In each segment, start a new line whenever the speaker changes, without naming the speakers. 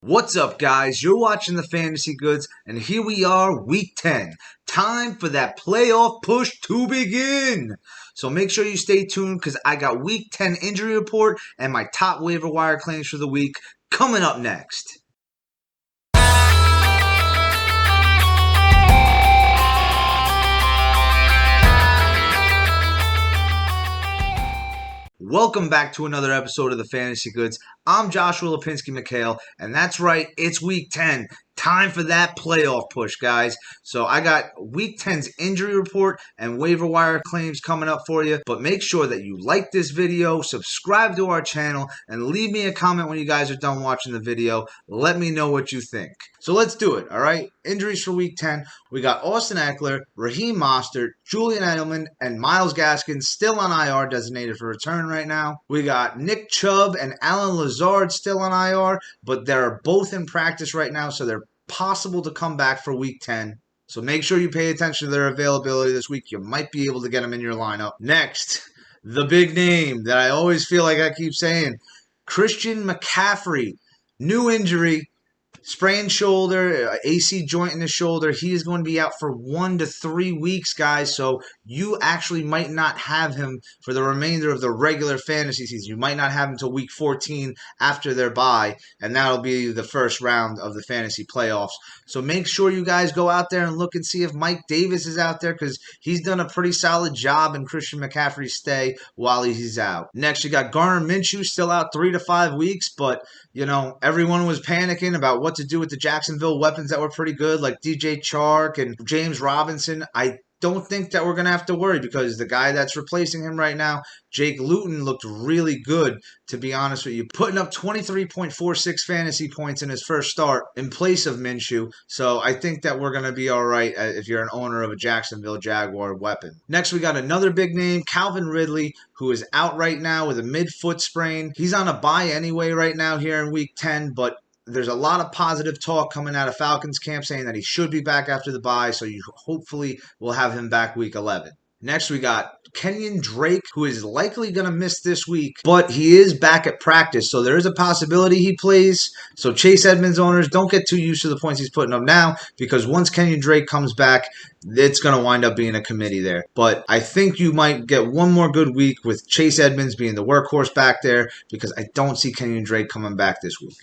What's up, guys? You're watching the Fantasy Goods, and here we are, Week 10. Time for that playoff push to begin. So make sure you stay tuned because I got Week 10 injury report and my top waiver wire claims for the week coming up next. Welcome back to another episode of the Fantasy Goods. I'm Joshua Lipinski-McHale, and that's right, it's Week 10. Time for that playoff push, guys. So I got Week 10's injury report and waiver wire claims coming up for you. But make sure that you like this video, subscribe to our channel, and leave me a comment when you guys are done watching the video. Let me know what you think. So let's do it, all right? Injuries for Week 10. We got Austin Eckler, Raheem Mostert, Julian Edelman, and Myles Gaskin still on IR designated for return right now. We got Nick Chubb and Alan Lazard still on IR, but they're both in practice right now, so they're possible to come back for Week 10. So make sure you pay attention to their availability this week. You might be able to get them in your lineup. Next, the big name that I always feel like I keep saying, Christian McCaffrey. New injury. Sprained shoulder, AC joint in his shoulder. He is going to be out for 1 to 3 weeks, guys. So you actually might not have him for the remainder of the regular fantasy season. You might not have him until week 14 after their bye, and that'll be the first round of the fantasy playoffs. So make sure you guys go out there and look and see if Mike Davis is out there because he's done a pretty solid job in Christian McCaffrey's stay while he's out. Next, you got Gardner Minshew still out 3 to 5 weeks, but you know, everyone was panicking about what to do with the Jacksonville weapons that were pretty good, like DJ Chark and James Robinson. I don't think that we're going to have to worry because the guy that's replacing him right now, Jake Luton, looked really good, to be honest with you, putting up 23.46 fantasy points in his first start in place of Minshew. So I think that we're going to be all right if you're an owner of a Jacksonville Jaguar weapon. Next, we got another big name, Calvin Ridley, who is out right now with a mid-foot sprain. He's on a bye anyway right now here in Week 10, but there's a lot of positive talk coming out of Falcons camp saying that he should be back after the bye, so you hopefully will have him back Week 11. Next, we got Kenyon Drake, who is likely going to miss this week, but he is back at practice, so there is a possibility he plays. So Chase Edmonds owners, don't get too used to the points he's putting up now, because once Kenyon Drake comes back, it's going to wind up being a committee there. But I think you might get one more good week with Chase Edmonds being the workhorse back there, because I don't see Kenyon Drake coming back this week.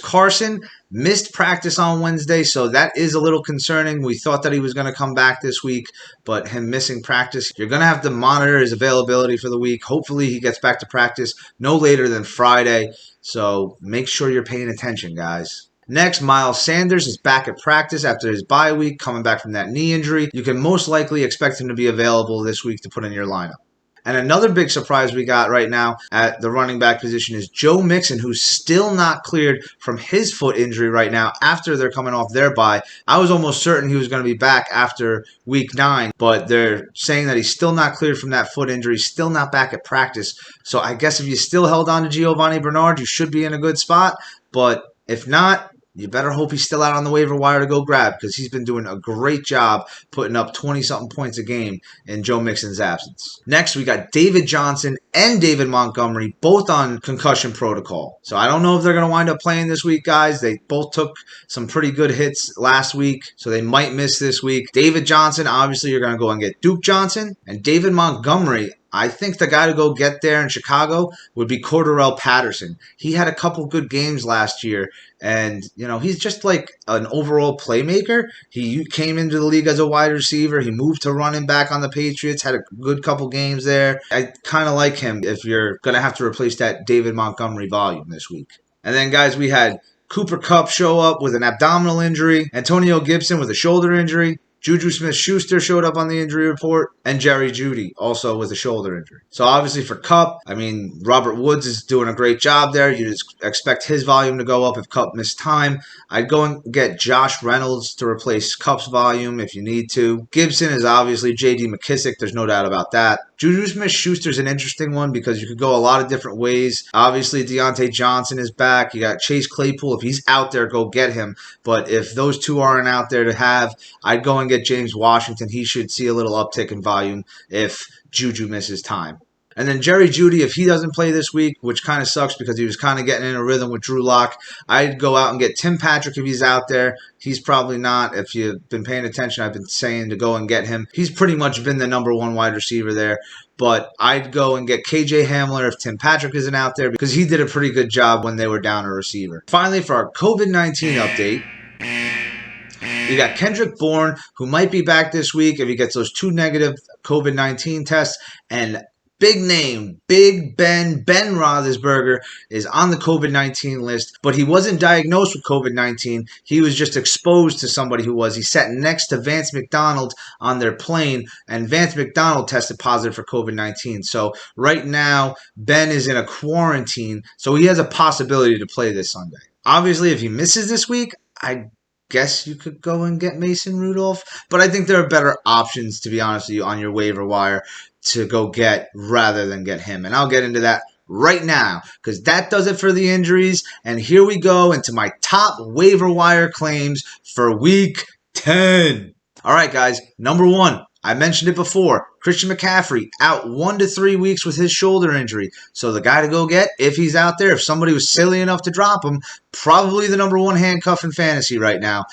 Carson missed practice on Wednesday, so that is a little concerning. We thought that he was going to come back this week, but him missing practice, you're going to have to monitor his availability for the week. Hopefully he gets back to practice no later than Friday, so make sure you're paying attention, guys. Next, Miles Sanders is back at practice after his bye week, coming back from that knee injury. You can most likely expect him to be available this week to put in your lineup. And another big surprise we got right now at the running back position is Joe Mixon, who's still not cleared from his foot injury right now after they're coming off their bye. I was almost certain he was going to be back after Week 9, but they're saying that he's still not cleared from that foot injury, still not back at practice. So I guess if you still held on to Giovanni Bernard, you should be in a good spot. But if not, you better hope he's still out on the waiver wire to go grab because he's been doing a great job putting up 20-something points a game in Joe Mixon's absence. Next, we got David Johnson and David Montgomery, both on concussion protocol. So I don't know if they're going to wind up playing this week, guys. They both took some pretty good hits last week, so they might miss this week. David Johnson, obviously, you're going to go and get Duke Johnson. And David Montgomery, I think the guy to go get there in Chicago would be Cordarrelle Patterson. He had a couple good games last year, and you know he's just like an overall playmaker. He came into the league as a wide receiver. He moved to running back on the Patriots, had a good couple games there. I kind of like him if you're going to have to replace that David Montgomery volume this week. And then, guys, we had Cooper Kupp show up with an abdominal injury, Antonio Gibson with a shoulder injury, Juju Smith-Schuster showed up on the injury report, and Jerry Jeudy also with a shoulder injury. So obviously for Kupp, I mean, Robert Woods is doing a great job there. You just expect his volume to go up if Kupp missed time. I'd go and get Josh Reynolds to replace Kupp's volume if you need to. Gibson is obviously J.D. McKissick. There's no doubt about that. Juju Smith-Schuster is an interesting one because you could go a lot of different ways. Obviously, Deontay Johnson is back. You got Chase Claypool. If he's out there, go get him. But if those two aren't out there to have, I'd go and get James Washington. He should see a little uptick in volume if Juju misses time. And then Jerry Jeudy, if he doesn't play this week, which kind of sucks because he was kind of getting in a rhythm with Drew Lock, I'd go out and get Tim Patrick if he's out there. He's probably not. If you've been paying attention, I've been saying to go and get him. He's pretty much been the number one wide receiver there. But I'd go and get KJ Hamler if Tim Patrick isn't out there because he did a pretty good job when they were down a receiver. Finally, for our COVID-19 update, you got Kendrick Bourne, who might be back this week if he gets those 2 negative COVID-19 tests. And big name, Big Ben Roethlisberger is on the COVID-19 list, but he wasn't diagnosed with COVID-19. He was just exposed to somebody who was. He sat next to Vance McDonald on their plane, and Vance McDonald tested positive for COVID-19. So right now, Ben is in a quarantine, so he has a possibility to play this Sunday. Obviously, if he misses this week, I guess you could go and get Mason Rudolph, but I think there are better options, to be honest with you, on your waiver wire to go get rather than get him. And I'll get into that right now because that does it for the injuries. And here we go into my top waiver wire claims for week 10. All right, guys. Number 1, I mentioned it before. Christian McCaffrey out 1 to 3 weeks with his shoulder injury. So the guy to go get, if he's out there, if somebody was silly enough to drop him, probably the number 1 handcuff in fantasy right now.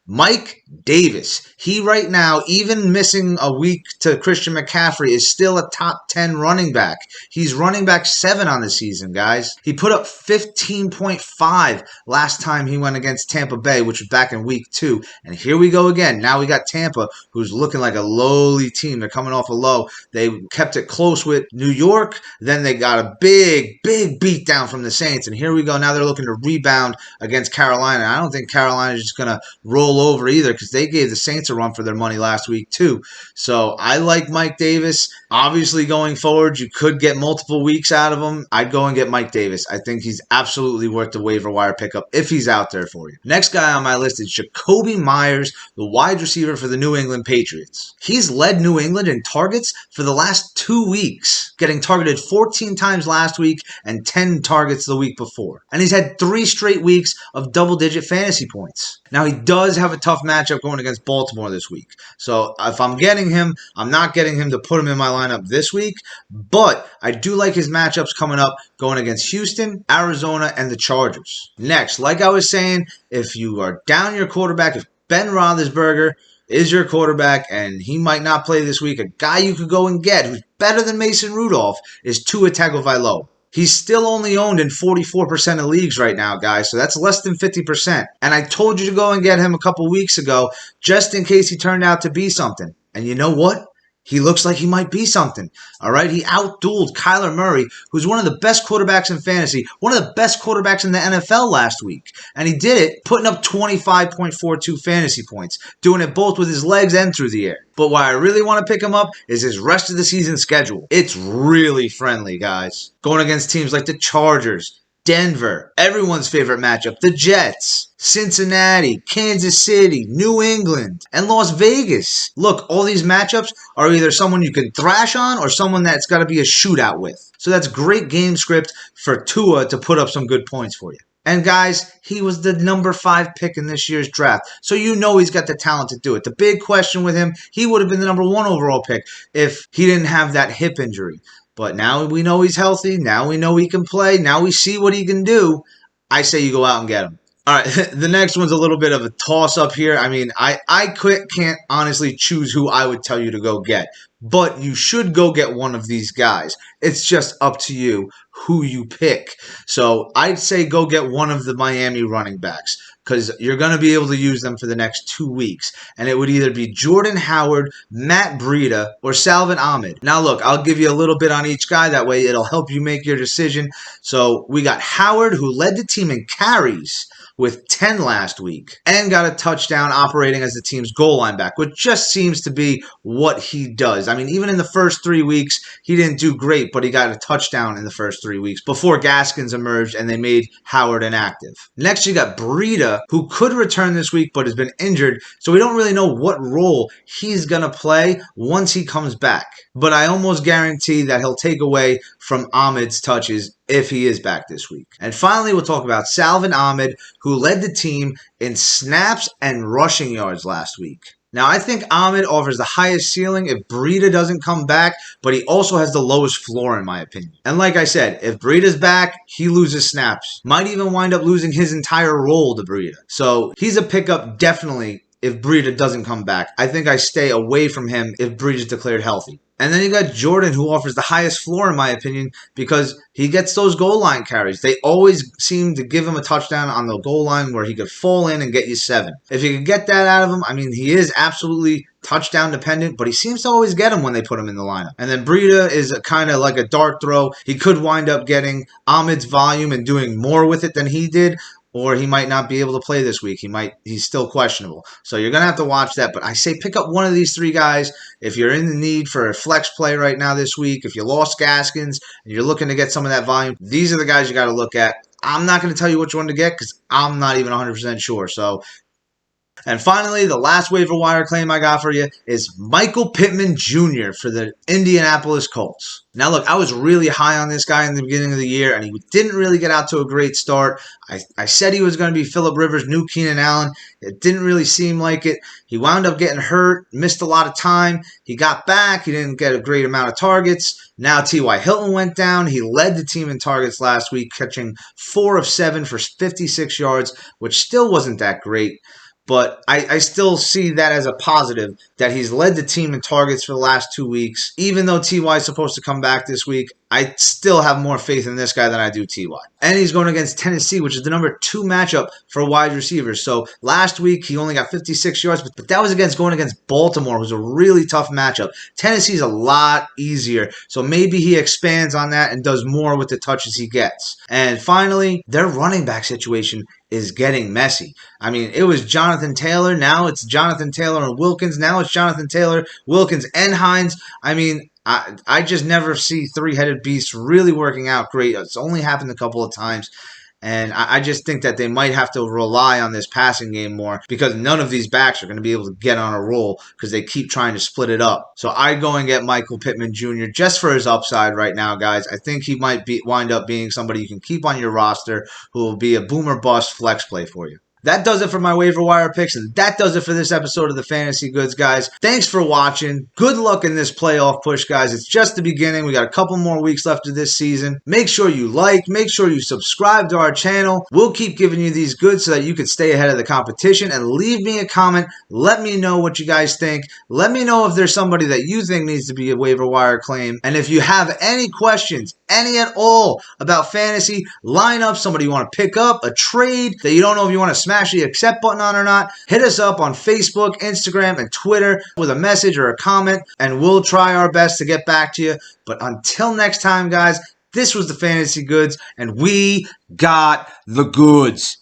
Mike Davis. He right now, even missing a week to Christian McCaffrey, is still a top 10 running back. He's running back 7 on the season, guys. He put up 15.5 last time he went against Tampa Bay, which was back in week 2. And here we go again. Now we got Tampa, who's looking like a lowly team. They're coming off a low. They kept it close with New York. Then they got a big beat down from the Saints. And here we go. Now they're looking to rebound against Carolina. I don't think Carolina is just going to roll over either because they gave the Saints a run for their money last week too. So I like Mike Davis. Obviously going forward, you could get multiple weeks out of him. I'd go and get Mike Davis. I think he's absolutely worth the waiver wire pickup if he's out there for you. Next guy on my list is Jacoby Myers, the wide receiver for the New England Patriots. He's led New England in targets for the last 2 weeks, getting targeted 14 times last week and 10 targets the week before. And he's had 3 straight weeks of double-digit fantasy points. Now, he does have a tough matchup going against Baltimore this week. So if I'm getting him, I'm not getting him to put him in my lineup this week. But I do like his matchups coming up going against Houston, Arizona, and the Chargers. Next, like I was saying, if you are down your quarterback, if Ben Roethlisberger is your quarterback and he might not play this week, a guy you could go and get who's better than Mason Rudolph is Tua Tagovailoa. He's still only owned in 44% of leagues right now, guys, so that's less than 50%. And I told you to go and get him a couple weeks ago just in case he turned out to be something. And you know what? He looks like he might be something. All right, he outdueled Kyler Murray, who's one of the best quarterbacks in fantasy, one of the best quarterbacks in the NFL last week. And he did it putting up 25.42 fantasy points, doing it both with his legs and through the air. But why I really want to pick him up is his rest of the season schedule. It's really friendly, guys. Going against teams like the Chargers, Denver, everyone's favorite matchup, the Jets, Cincinnati, Kansas City, New England, and Las Vegas. Look, all these matchups are either someone you can thrash on or someone that's got to be a shootout with. So that's great game script for Tua to put up some good points for you. And guys, he was the number 5 pick in this year's draft. So you know he's got the talent to do it. The big question with him, he would have been the number 1 overall pick if he didn't have that hip injury. But now we know he's healthy. Now we know he can play. Now we see what he can do. I say you go out and get him. All right, the next one's a little bit of a toss-up here. I mean, I can't honestly choose who I would tell you to go get. But you should go get one of these guys. It's just up to you who you pick. So I'd say go get one of the Miami running backs because you're going to be able to use them for the next 2 weeks. And it would either be Jordan Howard, Matt Breda, or Salvin Ahmed. Now, look, I'll give you a little bit on each guy. That way it'll help you make your decision. So we got Howard, who led the team in carries with 10 last week and got a touchdown operating as the team's goal line back, which just seems to be what he does. I mean, even in the first 3 weeks, he didn't do great, but he got a touchdown in the first 3 weeks before Gaskins emerged and they made Howard inactive. Next, you got Breda, who could return this week but has been injured, so we don't really know what role he's going to play once he comes back. But I almost guarantee that he'll take away from Ahmed's touches if he is back this week. And finally, we'll talk about Salvin Ahmed, who led the team in snaps and rushing yards last week. Now, I think Ahmed offers the highest ceiling if Breda doesn't come back, but he also has the lowest floor, in my opinion. And like I said, if Breda's back, he loses snaps. Might even wind up losing his entire role to Breda. So he's a pickup definitely if Breda doesn't come back. I think I stay away from him if Breda's declared healthy. And then you got Jordan, who offers the highest floor, in my opinion, because he gets those goal line carries. They always seem to give him a touchdown on the goal line where he could fall in and get you 7. If you could get that out of him, I mean, he is absolutely touchdown dependent, but he seems to always get him when they put him in the lineup. And then Breda is kind of like a dart throw. He could wind up getting Ahmed's volume and doing more with it than he did, or he might not be able to play this week. He's still questionable. So you're going to have to watch that. But I say pick up one of these 3 guys if you're in the need for a flex play right now this week. If you lost Gaskins and you're looking to get some of that volume, these are the guys you got to look at. I'm not going to tell you which one to get because I'm not even 100% sure. And finally, the last waiver wire claim I got for you is Michael Pittman Jr. for the Indianapolis Colts. Now, look, I was really high on this guy in the beginning of the year, and he didn't really get out to a great start. I said he was going to be Phillip Rivers' new Keenan Allen. It didn't really seem like it. He wound up getting hurt, missed a lot of time. He got back. He didn't get a great amount of targets. Now T.Y. Hilton went down. He led the team in targets last week, catching 4 of 7 for 56 yards, which still wasn't that great. But I still see that as a positive that he's led the team in targets for the last 2 weeks. Even though T.Y. is supposed to come back this week, I still have more faith in this guy than I do T.Y. And he's going against Tennessee, which is the number 2 matchup for wide receivers. So last week, he only got 56 yards, but that was going against Baltimore, who's a really tough matchup. Tennessee's a lot easier. So maybe he expands on that and does more with the touches he gets. And finally, their running back situation is getting messy. I mean, it was Jonathan Taylor. Now it's Jonathan Taylor and Wilkins. Now it's Jonathan Taylor, Wilkins, and Hines. I mean, I just never see 3-headed beasts really working out great. It's only happened a couple of times. And I just think that they might have to rely on this passing game more because none of these backs are going to be able to get on a roll because they keep trying to split it up. So I'd go and get Michael Pittman Jr. just for his upside right now, guys. I think he might wind up being somebody you can keep on your roster who will be a boomer bust flex play for you. That does it for my waiver wire picks, and that does it for this episode of the Fantasy Goods, guys. Thanks for watching. Good luck in this playoff push, guys. It's just the beginning. We got a couple more weeks left of this season. Make sure you like. Make sure you subscribe to our channel. We'll keep giving you these goods so that you can stay ahead of the competition, and leave me a comment. Let me know what you guys think. Let me know if there's somebody that you think needs to be a waiver wire claim. And if you have any questions, any at all, about fantasy, lineup, somebody you want to pick up, a trade that you don't know if you want to smash the accept button on or not, hit us up on Facebook, Instagram, and Twitter with a message or a comment, and we'll try our best to get back to you. But until next time, guys, this was the Fantasy Goods, and we got the goods.